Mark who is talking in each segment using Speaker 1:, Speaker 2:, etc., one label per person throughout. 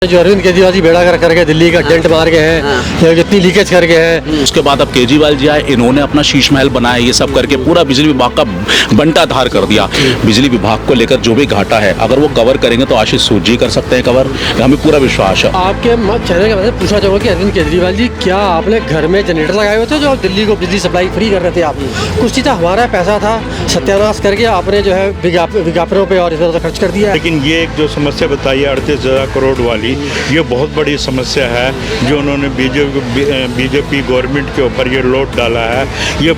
Speaker 1: जो अरविंद केजरीवाल जी बेड़ा करके दिल्ली का डेंट मार के हैं, जितनी लीकेज करके हैं।
Speaker 2: उसके बाद अब केजरीवाल जी आए, इन्होंने अपना शीश महल बनाया, ये सब करके पूरा बिजली विभाग का बंटाधार कर दिया। बिजली विभाग को लेकर जो भी घाटा है अगर वो कवर करेंगे तो आशीष सूद जी कर सकते हैं कवर, हमें पूरा विश्वास है।
Speaker 1: आपके चैनल के बारे में पूछना चाहूँगा कि अरविंद केजरीवाल जी, क्या आपने घर में जनरेटर लगाए हुए थे जो दिल्ली को बिजली सप्लाई फ्री कर रहे थे? आप कुछ चीज़ हमारा पैसा था सत्यानाश करके आपने जो है विज्ञापनों पर और इस तरह खर्च कर दिया।
Speaker 3: लेकिन ये एक जो समस्या बताई है 38,000 करोड़ वाली, ये बहुत बड़ी समस्या है जो उन्होंने बीजेपी गवर्नमेंट के ऊपर ये लोड डाला है। ये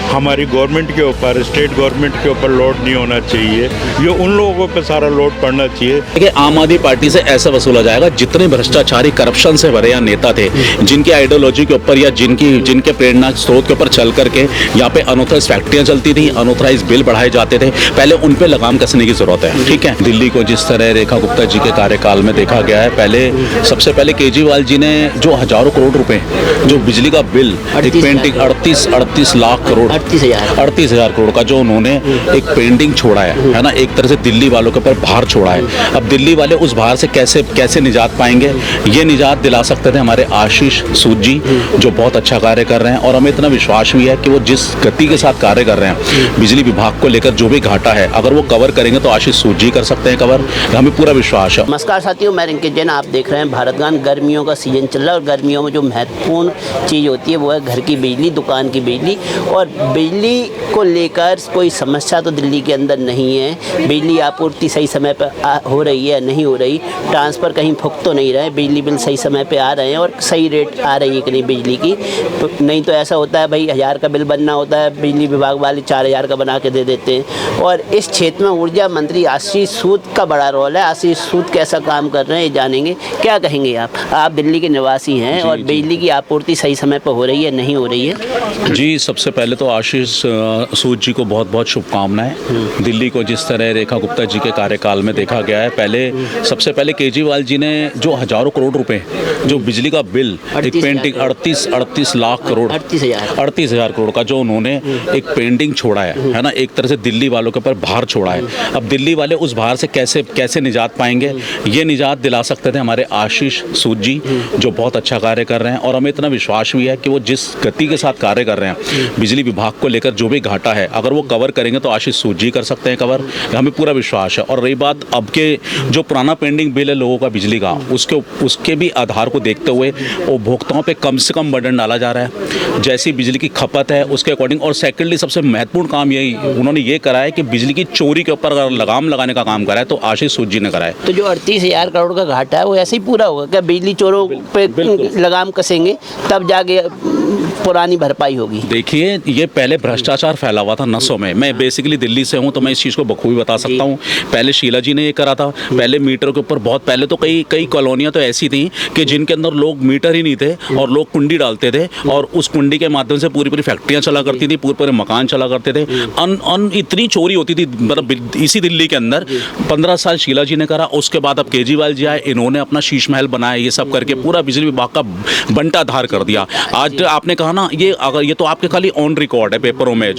Speaker 3: हमारी गवर्नमेंट के ऊपर, स्टेट गवर्नमेंट के ऊपर लोड नहीं होना चाहिए, ये उन लोगों पे सारा लोड पड़ना चाहिए।
Speaker 2: देखिए, आम आदमी पार्टी से ऐसा वसूला जाएगा जितने भ्रष्टाचारी करप्शन से भरे या नेता थे, जिनकी आइडियोलॉजी के ऊपर या जिनके प्रेरणा स्रोत के ऊपर चल करके यहाँ पे अनऑथराइज फैक्ट्रियाँ चलती थी, अनऑथराइज बिल बढ़ाए जाते थे, पहले उन पे लगाम कसने की जरूरत है। ठीक है, दिल्ली को जिस तरह रेखा गुप्ता जी के कार्यकाल में देखा गया है, सबसे पहले केजरीवाल जी ने जो हजारों करोड़ रुपए जो बिजली का बिल, एक पेंटिंग 38 लाख करोड़, 38,000 करोड़ का जो उन्होंने एक पेंडिंग छोड़ा है ना, एक तरह से दिल्ली वालों के ऊपर भार छोड़ा है। अब दिल्ली वाले उस भार से कैसे निजात पाएंगे? ये निजात दिला सकते थे हमारे आशीष सूद जी, जो बहुत अच्छा कार्य कर रहे हैं, और हमें इतना विश्वास भी है कि वो जिस गति के साथ कार्य कर रहे हैं, बिजली विभाग को लेकर जो भी घाटा है अगर वो कवर करेंगे तो आशीष सूद जी कर सकते हैं कवर, हमें पूरा विश्वास है।
Speaker 4: नमस्कार साथियों, मैं रिंकेश जैन, आप देख रहे हैं भारत गान। गर्मियों का सीजन चल रहा है और गर्मियों में जो महत्वपूर्ण चीज़ होती है वो है घर की बिजली, दुकान की बिजली। और बिजली को लेकर कोई समस्या तो दिल्ली के अंदर नहीं है। बिजली आपूर्ति सही समय पर हो रही है, नहीं हो रही, ट्रांसफ़र कहीं फूक तो नहीं रहे, बिजली बिल सही समय पे आ रहे हैं और सही रेट आ रही है कि नहीं बिजली की। नहीं तो ऐसा होता है भाई 1000 का बिल बनना होता है, बिजली विभाग वाले 4000 का बना के दे देते हैं। और इस क्षेत्र में ऊर्जा मंत्री आशीष सूद का बड़ा रोल है। आशीष सूद कैसा काम कर रहे हैं ये जानेंगे। क्या कहेंगे आप दिल्ली के निवासी हैं और बिजली की आपूर्ति सही समय पर हो रही है, नहीं हो रही है?
Speaker 2: जी, सबसे पहले तो आशीष सूद जी को बहुत बहुत शुभकामनाएं। दिल्ली को जिस तरह रेखा गुप्ता जी के कार्यकाल में देखा गया है, सबसे पहले केजरीवाल जी ने जो हजारों करोड़ रुपए जो बिजली का बिल, एक पेंटिंग 38 लाख करोड़, 38,000 करोड़ का जो उन्होंने एक पेंडिंग छोड़ा है ना, एक तरह से दिल्ली वालों के ऊपर भार छोड़ा है। अब दिल्ली वाले उस भार से कैसे निजात पाएंगे? ये निजात दिला सकते थे हमारे आशीष सूद जी, जो बहुत अच्छा कार्य कर रहे हैं, और हमें इतना विश्वास भी है कि वो जिस गति के साथ कार्य कर रहे हैं, बिजली विभाग को लेकर जो भी घाटा है अगर वो कवर करेंगे तो आशीष सूद जी कर सकते हैं कवर, हमें पूरा विश्वास है। और रही बात अब के जो पुराना पेंडिंग बिल है लोगों का बिजली का, उसके भी आधार को देखते हुए उपभोक्ताओं पे कम से कम बर्डन डाला जा रहा है, जैसी बिजली की खपत है उसके अकॉर्डिंग। और सेकेंडली सबसे महत्वपूर्ण काम यही उन्होंने ये करा है कि बिजली की चोरी के ऊपर अगर लगाम लगाने का काम करा है तो आशीष सूद जी ने करा है।
Speaker 4: तो जो 38,000 करोड़ का घाटा है वो ऐसे ही पूरा होगा क्या? बिजली चोरों पे लगाम कसेंगे तब जाके पुरानी भरपाई होगी?
Speaker 2: देखिए, ये पहले भ्रष्टाचार फैला हुआ था नसों में। मैं बेसिकली दिल्ली से हूँ तो मैं इस चीज़ को बखूबी बता सकता हूँ। पहले शीला जी ने ये करा था, पहले मीटर के ऊपर बहुत पहले तो कई कॉलोनियाँ तो ऐसी थी कि जिनके अंदर लोग मीटर ही नहीं थे और लोग कुंडी डालते थे और उस कुंडी के माध्यम से पूरी फैक्ट्रियाँ चला करती थी, पूरे मकान चला करते थे। इतनी चोरी होती थी मतलब इसी दिल्ली के अंदर। 15 साल शीला जी ने करा, उसके बाद अब केजरीवाल जी आए, इन्होंने अपना शीश महल बनाया, ये सब करके पूरा बिजली विभाग का बंटाधार कर दिया। आज आपने कहा ना, ये तो आपके खाली ऑन रिकॉर्ड है पेपरों में,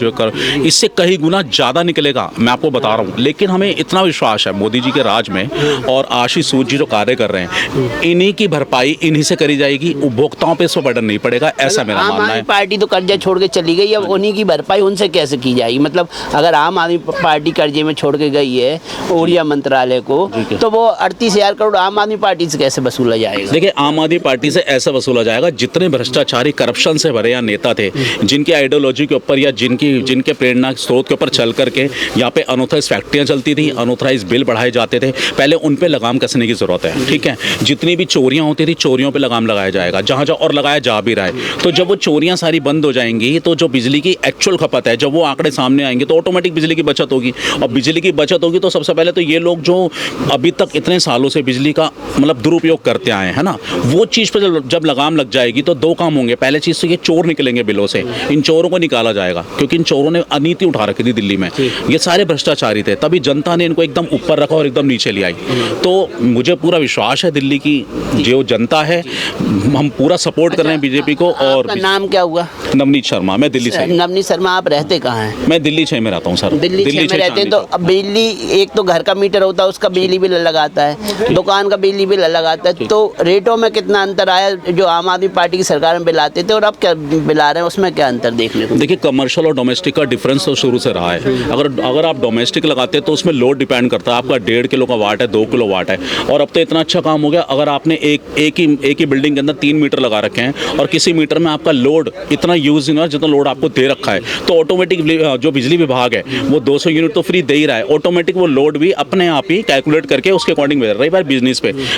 Speaker 2: इससे कहीं गुना ज़्यादा निकलेगा, मैं आपको बता रहा हूँ। लेकिन हमें इतना विश्वास है मोदी जी के राज में और आशीष सूद जी जो कार्य कर रहे हैं, इन्हीं की भरपाई इन्हीं से करी जाएगी, उपभोक्ताओं पे इसको बर्डन नहीं पड़ेगा, ऐसा मेरा मानना है।
Speaker 4: पार्टी तो कर्जा छोड़ के चली गई, अब उन्हीं की भरपाई उनसे कैसे की जाएगी? मतलब अगर आम आदमी पार्टी कर्जे में छोड़ के गई है ऊर्जा मंत्रालय को, तो वो 38,000 करोड़ आम आदमी पार्टी से कैसे वसूला जाएगा?
Speaker 2: देखिए, आम आदमी पार्टी से ऐसा वसूला जाएगा जितने भ्रष्टाचारी करप्शन से भरे या नेता थे, जिनकी आइडियोलॉजी के ऊपर या जिनके प्रेरणा स्रोत के ऊपर चल करके यहाँ पे अनऑथराइज फैक्ट्रियाँ चलती थी, अनऑथराइज बिल बढ़ाए जाते थे, पहले उन पे लगाम कसने की जरूरत है। ठीक है, जितनी भी चोरियाँ होती थी, चोरियों पे लगाम लगाया जाएगा जहाँ और लगाया जा भी रहा है। तो जब वो चोरियाँ सारी बंद हो जाएंगी तो जो बिजली की एक्चुअल खपत है, जब वो आंकड़े सामने आएंगे तो ऑटोमेटिक बिजली की बचत होगी। और बिजली की बचत होगी तो सबसे पहले तो ये लोग जो अभी तक इतने सालों से बिजली का मतलब दुरुपयोग करते आए हैं ना, वो चीज़ पर जब लगाम लग जाएगी तो दो काम होंगे। पहले चीज़ तो ये चोर निकलेंगे बिलों से, इन चोरों को निकाल निकाला जाएगा, क्योंकि इन चोरों ने अनीति उठा रखी थी दिल्ली में। ये सारे भ्रष्टाचारी थे, तभी जनता ने इनको एकदम ऊपर रखा और एकदम नीचे ले आई। तो मुझे पूरा विश्वास है दिल्ली की जो जनता है, हम पूरा सपोर्ट कर रहे हैं बीजेपी को। और
Speaker 4: आपका नाम क्या हुआ?
Speaker 2: नवनीत शर्मा, मैं दिल्ली से।
Speaker 4: नवनीत शर्मा, आप रहते कहाँ हैं?
Speaker 2: मैं दिल्ली 6 में रहता हूँ सर।
Speaker 4: दिल्ली 6 में रहते हैं, तो अब बिजली, एक तो घर का मीटर होता है, उसका बिजली बिल अलग आता है, दुकान का बिजली बिल अलग आता है, तो रेटों में कितना अंतर आया? जो आम आदमी पार्टी की सरकार में बिल आते थे और अब क्या बिल आ रहे हैं, उसमें क्या अंतर देखने को?
Speaker 2: देखिए, कमर्शियल और डोमेस्टिक का डिफरेंस तो शुरू से रहा है। अगर आप डोमेस्टिक लगाते हैं तो उसमें लोड डिपेंड करता है, आपका 1.5 किलो का वाट है, 2 किलो वाट है। और अब तो इतना अच्छा काम हो गया, अगर आपने एक ही बिल्डिंग के अंदर 3 मीटर लगा रखे हैं और किसी मीटर में आपका लोड इतना यूज नहीं हो जितना लोड आपको दे रखा है, तो ऑटोमेटिक जो बिजली विभाग है वो 200 यूनिट तो फ्री दे ही रहा है। ऑटोमेटिक वो लोड भी अपने आप ही कैलकुलेट करके उसके अकॉर्डिंग मिल रहा है। रही बात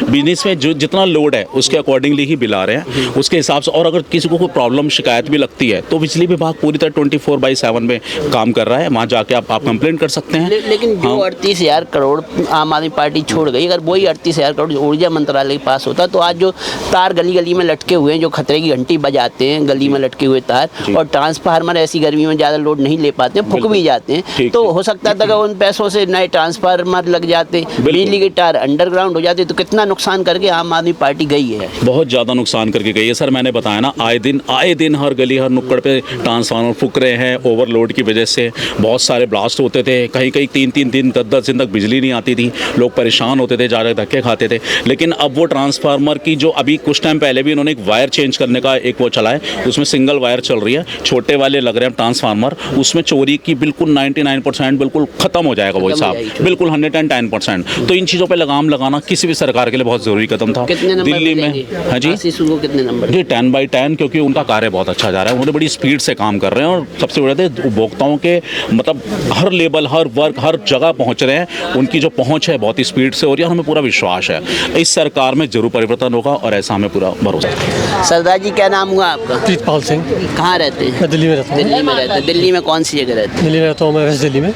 Speaker 2: बिजनेस में जो जितना लोड है उसके अकॉर्डिंगली ही बिल आ रहे हैं, उसके हिसाब से। और अगर किसी को कोई प्रॉब्लम शिकायत भी लगती है तो बिजली विभाग पूरी तरह 24/7 में काम कर रहा है। वहाँ जाके आप कंप्लेंट कर सकते हैं।
Speaker 4: लेकिन जो 38,000 करोड़ आम आदमी पार्टी छोड़ गई, अगर वही 38,000 करोड़ ऊर्जा मंत्रालय के पास होता, तो आज जो तार गली गली में लटके हुए हैं, जो खतरे की घंटी बजाते हैं, गली में लटके हुए तार, और ट्रांसफार्मर ऐसी गर्मी में ज़्यादा लोड नहीं ले पाते, फूक भी जाते हैं, तो हो सकता था कि उन पैसों से नए ट्रांसफार्मर लग जाते, बिजली की तार अंडरग्राउंड हो जाती, तो कितना नुकसान करके आम आदमी पार्टी गई है।
Speaker 2: बहुत ज़्यादा नुकसान करके गई है सर। मैंने बताया ना, आए दिन हर गली हर नुक्कड़ पे ट्रांसफार्मर फूक रहे हैं। ओवरलोड की वजह से बहुत सारे ब्लास्ट होते थे, कहीं 3-3 दिन 10-10 दिन तक बिजली नहीं आती थी, लोग परेशान होते थे, ज़्यादा धक्के खाते थे। लेकिन अब वो ट्रांसफार्मर की जो अभी कुछ टाइम पहले भी इन्होंने एक वायर चेंज करने का एक वो चला है, उसमें सिंगल वायर चल रही है, छोटे वाले लग रहे हैं ट्रांसफार्मर, उसमें चोरी की बिल्कुल 99% बिल्कुल खत्म हो जाएगा वो हिसाब, बिल्कुल 110%। तो इन चीज़ों पर लगाम लगाना किसी भी सरकार के लिए बहुत ज़रूरी कदम था। दिल्ली में हाँ जी,
Speaker 4: कितने नंबर?
Speaker 2: जी 10/10, क्योंकि उनका कार्य बहुत अच्छा जा रहा है, उन्होंने बड़ी स्पीड से काम कर रहे हैं और सबसे बड़े थे उपभोक्ताओं के, मतलब हर लेवल, हर वर्ग, हर जगह पहुंच रहे हैं। उनकी जो पहुंच है बहुत ही स्पीड से हो रही है। हमें पूरा विश्वास है इस सरकार में जरूर परिवर्तन होगा और ऐसा हमें पूरा भरोसा है।
Speaker 4: सरदार जी, क्या नाम हुआ आपका?
Speaker 1: प्रीतपाल सिंह।
Speaker 4: कहाँ रहते हैं?
Speaker 1: मैं दिल्ली में रहता हूँ।
Speaker 4: दिल्ली में रहते हैं। दिल्ली में कौन सी जगह रहते हैं?
Speaker 1: दिल्ली में रहता हूँ मैं, वेस्ट दिल्ली में।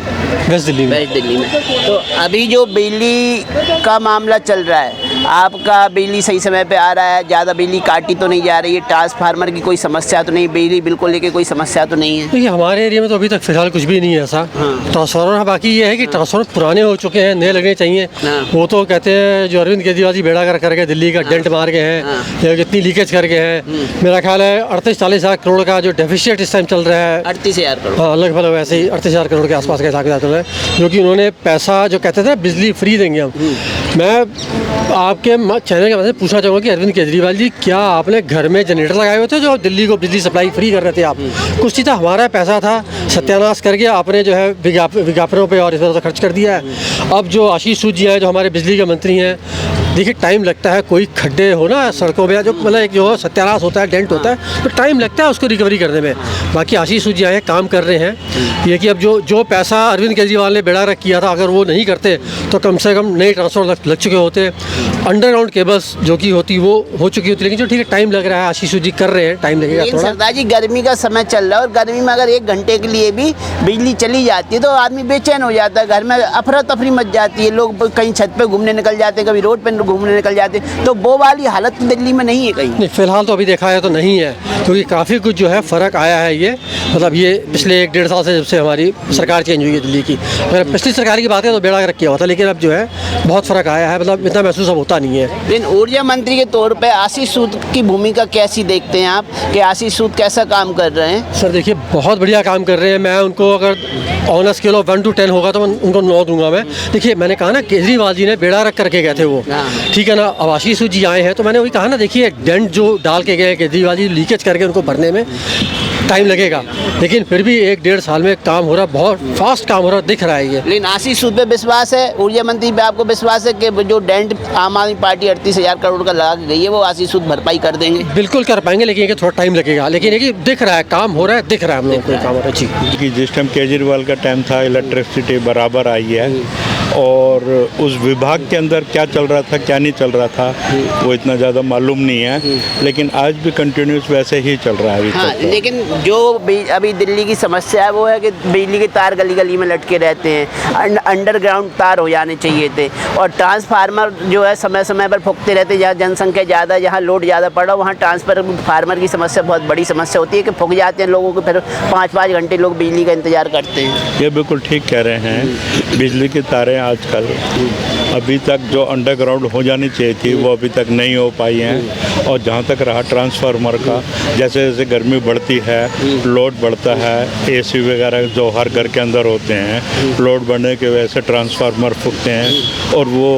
Speaker 1: वेस्ट दिल्ली में।
Speaker 4: तो अभी जो बिजली का मामला चल रहा है, आपका बिजली सही समय पे आ रहा है? ज़्यादा बिजली काटी तो नहीं जा रही है? ट्रांसफार्मर की कोई समस्या तो नहीं? बिजली बिल को लेके कोई समस्या तो नहीं है?
Speaker 1: देखिए, हमारे एरिया में तो अभी तक फिलहाल कुछ भी नहीं है ऐसा। ट्रांसफार्मर, बाकी ये है कि ट्रांसफार्मर पुराने हो चुके हैं, नए लगने चाहिए। वो तो कहते हैं जो अरविंद केजरीवाल जी बेड़ा करके दिल्ली का डेंट मार के हैं, या कितनी लीकेज करके हैं। मेरा ख्याल है 38-40 हज़ार करोड़ का जो डेफिसिट इस टाइम चल रहा है।
Speaker 4: 38,000 करोड़?
Speaker 1: हाँ, लगभग वैसे ही 38,000 करोड़ के आसपास का हिसाब चल रहा है, जो कि उन्होंने पैसा जो कहते थे बिजली फ्री देंगे हम। मैं आपके चैनल के माध्यम से पूछना चाहूँगा कि अरविंद केजरीवाल जी, क्या आपने घर में जनरेटर लगाए हुए थे जो दिल्ली को बिजली सप्लाई फ्री कर रहे थे आप? कुछ चीज़ हमारा पैसा था, सत्यानाश करके आपने जो है विज्ञापनों पे और इस तरह खर्च कर दिया है। अब जो आशीष सूद जी हैं, जो हमारे बिजली के मंत्री हैं, देखिए टाइम लगता है, कोई खड्डे हो ना सड़कों में, जो मतलब एक जो सत्यानाश होता है, डेंट होता है, तो टाइम लगता है उसको रिकवरी करने में। बाकी आशीष सूद जी आए काम कर रहे हैं। ये कि अब जो पैसा अरविंद केजरीवाल ने बेड़ा रख किया था, अगर वो नहीं करते तो कम से कम नए ट्रांसफार्मर लग चुके होते, अंडरग्राउंड केबल्स जो कि होती वो हो चुकी होती। लेकिन जो ठीक है, टाइम लग रहा है, आशीष सूद जी कर रहे हैं, टाइम लगेगा थोड़ा।
Speaker 4: सरदार जी, गर्मी का समय चल रहा है और गर्मी में अगर 1 घंटे के लिए भी बिजली चली जाती है तो आदमी बेचैन हो जाता है, घर में अफरा तफरी मच जाती है, लोग कहीं छत पे घूमने निकल जाते हैं, कभी रोड पे घूमने निकल जाते हैं। तो वो वाली हालत दिल्ली में नहीं है कहीं?
Speaker 1: नहीं, फिलहाल तो अभी देखा है तो नहीं है, क्योंकि काफ़ी कुछ जो है फ़र्क आया है। ये मतलब ये पिछले 1-1.5 साल से जब से हमारी सरकार चेंज हुई है दिल्ली की, अगर पिछली सरकार की बात है तो बेड़ा गर्क किया हुआ था, लेकिन अब जो है बहुत फ़र्क आया है, मतलब इतना महसूस अब होता नहीं है।
Speaker 4: लेकिन ऊर्जा मंत्री के तौर पे आशीष सूद की भूमिका कैसी देखते हैं आप, कि आशीष सूद कैसा काम कर रहे हैं?
Speaker 1: सर देखिए, बहुत बढ़िया काम कर रहे हैं। मैं उनको अगर ऑन स्केल ऑफ 1 to 10 होगा तो उनको 9 दूंगा मैं। देखिए, मैंने कहा ना, केजरीवाल जी ने बेड़ा रख करके गए थे वो, ठीक है ना। अब आशीष सूद जी आए हैं तो मैंने वही कहा ना, देखिए डेंट जो डाल के गए केजरीवाल जी, लीकेज करके उनको भरने में टाइम लगेगा, लेकिन फिर भी 1-1.5 साल में काम हो रहा, बहुत फास्ट काम हो रहा दिख रहा है ये।
Speaker 4: लेकिन आशीष सूद पे विश्वास है, ऊर्जा मंत्री पे आपको विश्वास है कि जो डेंट आम आदमी पार्टी 38,000 करोड़ का लगा के गई है वो आशीष सूद भरपाई कर देंगे?
Speaker 1: बिल्कुल कर पाएंगे, लेकिन ये थोड़ा टाइम लगेगा। लेकिन ये दिख रहा है, काम हो रहा है, दिख रहा है हम लोगों को काम हो रहा है। जी,
Speaker 3: कि जिस टाइम केजरीवाल का टाइम था इलेक्ट्रिसिटी बराबर आई है और उस विभाग के अंदर क्या चल रहा था क्या नहीं चल रहा था वो इतना ज़्यादा मालूम नहीं है, लेकिन आज भी कंटिन्यूस वैसे ही चल रहा है अभी
Speaker 4: हाँ,
Speaker 3: तक तो।
Speaker 4: लेकिन जो अभी दिल्ली की समस्या है वो है कि बिजली के तार गली गली में लटके रहते हैं, अंडरग्राउंड तार हो जाने चाहिए थे, और ट्रांसफार्मर जो है समय समय पर फूकते रहते हैं। जहाँ जनसंख्या ज़्यादा है, जहाँ लोड ज़्यादा पड़ा वहाँ ट्रांसफार्मर की समस्या बहुत बड़ी समस्या होती है कि फूक जाते हैं लोगों को, फिर 5-5 घंटे लोग बिजली का इंतज़ार करते हैं।
Speaker 3: ये बिल्कुल ठीक कह रहे हैं। बिजली की तारें आजकल अभी तक जो अंडरग्राउंड हो जानी चाहिए थी वो अभी तक नहीं हो पाई हैं, और जहाँ तक रहा ट्रांसफार्मर का, जैसे जैसे गर्मी बढ़ती है लोड बढ़ता है, एसी वगैरह जो हर घर के अंदर होते हैं, लोड बढ़ने की वजह से ट्रांसफार्मर फूकते हैं और वो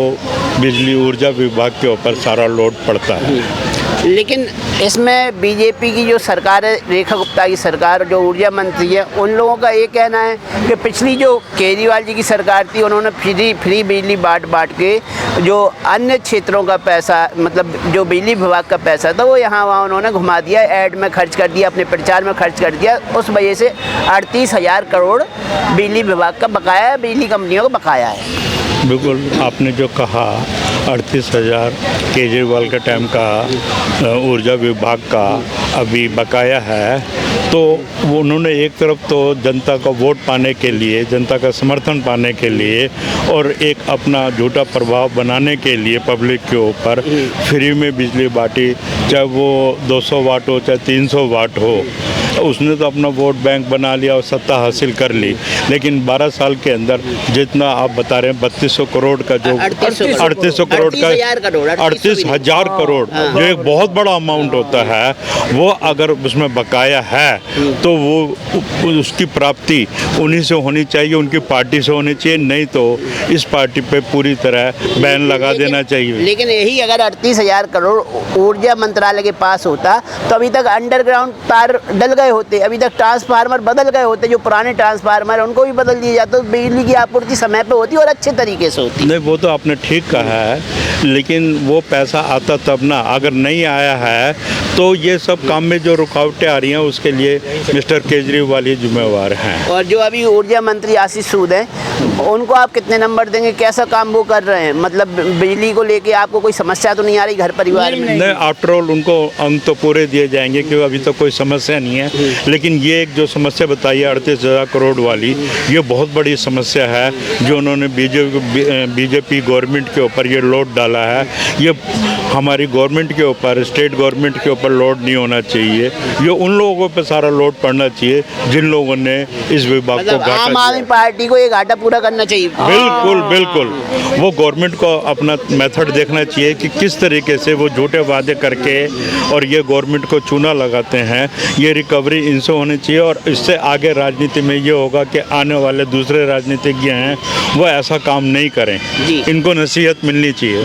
Speaker 3: बिजली ऊर्जा विभाग के ऊपर सारा लोड पड़ता है।
Speaker 4: लेकिन इसमें बीजेपी की जो सरकार है, रेखा गुप्ता की सरकार, जो ऊर्जा मंत्री है, उन लोगों का ये कहना है कि पिछली जो केजरीवाल जी की सरकार थी उन्होंने फ्री बिजली बांट के जो अन्य क्षेत्रों का पैसा, मतलब जो बिजली विभाग का पैसा था वो यहाँ वहाँ उन्होंने घुमा दिया, ऐड में खर्च कर दिया, अपने प्रचार में खर्च कर दिया। उस वजह से 38,000 करोड़ बिजली विभाग का बकाया है, बिजली कंपनियों का बकाया है।
Speaker 3: बिल्कुल आपने जो कहा 38,000 केजरीवाल के टाइम का ऊर्जा विभाग का अभी बकाया है, तो वो उन्होंने एक तरफ तो जनता का वोट पाने के लिए, जनता का समर्थन पाने के लिए और एक अपना झूठा प्रभाव बनाने के लिए पब्लिक के ऊपर फ्री में बिजली बांटी, चाहे वो 200 वाट हो चाहे 300 वाट हो। उसने तो अपना वोट बैंक बना लिया और सत्ता हासिल कर ली, लेकिन 12 साल के अंदर जितना आप बता रहे हैं 3200 करोड़ का जो 3800 करोड़ का 38,000 करोड़ जो एक बहुत बड़ा अमाउंट होता है, वो अगर उसमें बकाया है तो वो उसकी प्राप्ति उन्हीं से होनी चाहिए, उनकी पार्टी से होनी चाहिए, नहीं तो इस पार्टी पे पूरी तरह बैन लगा देना चाहिए।
Speaker 4: लेकिन यही अगर 38,000 करोड़ ऊर्जा मंत्रालय के पास होता तो अभी तक अंडरग्राउंड तार डल गए होते, अभी तक ट्रांसफार्मर बदल गए होते, जो पुराने ट्रांसफार्मर उनको भी बदल दिए जाते, तो बिजली की आपूर्ति समय पे होती और अच्छे तरीके से होती।
Speaker 3: नहीं, वो तो आपने ठीक कहा है, लेकिन वो पैसा आता तब ना, अगर नहीं आया है तो ये सब काम में जो रुकावटें आ रही हैं उसके लिए मिस्टर केजरीवाल ही जिम्मेवार हैं।
Speaker 4: और जो अभी ऊर्जा मंत्री आशीष सूद हैं, उनको आप कितने नंबर देंगे, कैसा काम वो कर रहे हैं? मतलब बिजली को लेके आपको कोई समस्या तो नहीं आ रही घर परिवार में?
Speaker 3: नहीं, आफ्टर ऑल उनको अंक तो पूरे दिए जाएंगे क्योंकि अभी तो कोई समस्या नहीं है, लेकिन ये एक जो समस्या बताई है 38,000 करोड़ वाली, ये बहुत बड़ी समस्या है जो उन्होंने बीजेपी गवर्नमेंट के ऊपर ये लोड डाला है। ये हमारी गवर्नमेंट के ऊपर, स्टेट गवर्नमेंट के ऊपर लोड नहीं होना चाहिए, ये उन लोगों पर सारा लोड पड़ना चाहिए जिन लोगों ने इस विभाग को घाटा
Speaker 4: आम आदमी पार्टी को ये घाटा पूरा करना चाहिए।
Speaker 3: बिल्कुल बिल्कुल, वो गवर्नमेंट को अपना मेथड देखना चाहिए कि किस तरीके से वो झूठे वादे करके और ये गवर्नमेंट को चूना लगाते हैं, ये रिकवरी इनसे होनी चाहिए। और इससे आगे राजनीति में ये होगा कि आने वाले दूसरे राजनीतिज्ञ हैं वो ऐसा काम नहीं करें, इनको नसीहत मिलनी चाहिए।